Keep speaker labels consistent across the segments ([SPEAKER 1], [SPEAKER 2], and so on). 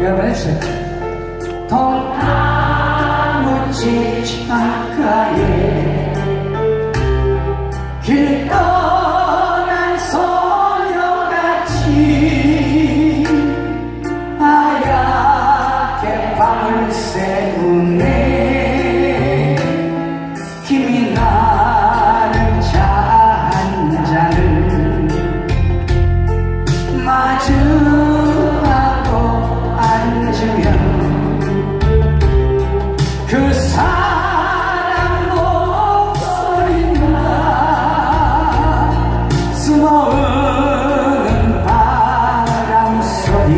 [SPEAKER 1] 여러분 해주세요. 동나무집 창가에 길 떠난 소녀같이 하얗게 밤을 새우네. 힘이 나는 차 한 잔을 마주하고 앉으면 그 사람 목소리나 숨어우는 바람소리.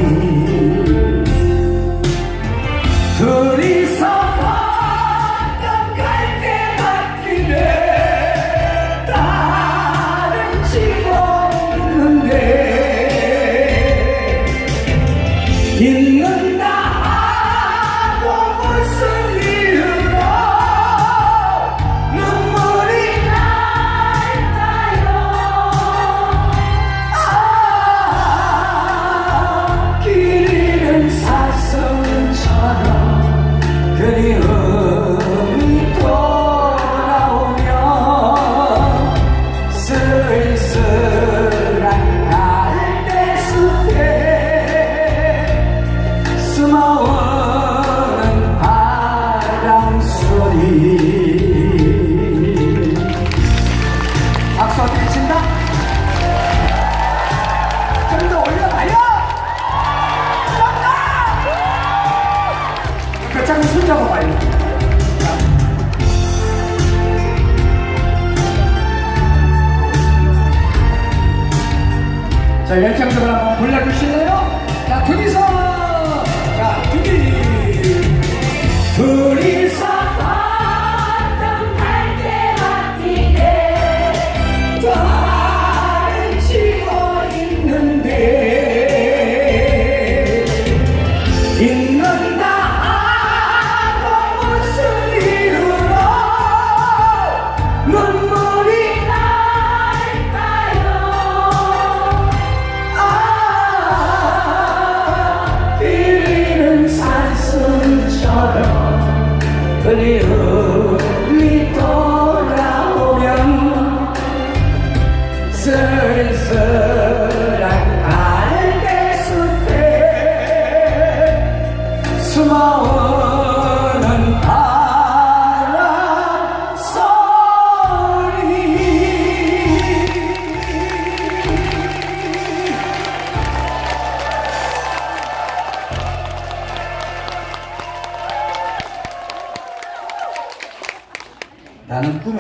[SPEAKER 1] 둘이서 걷던 갈대밭길에 달은 지고 있는데 있는다 하고 무슨 이유로 눈물이 날까요? 길 잃은 사슴처럼 그리움이 돌아오면 쓸쓸한 갈대숲에 숨어오는 바람소리. 박수 어떻게 친다? 좀 더 올려봐요. 교창이 손 잡아봐요. 자, 열정적으로 한번 불러주실래요? 자, 둘이서. 자, 둘이서 걷던 갈대밭길에 달을 치고 있는데 있는다 하고 무슨 이유로 눈물이 날까요? 길 잃은 사슴처럼 그리움이 돌아오면 쓸쓸한 갈대숲에 숨어오는 바람소리. 나는 꿈에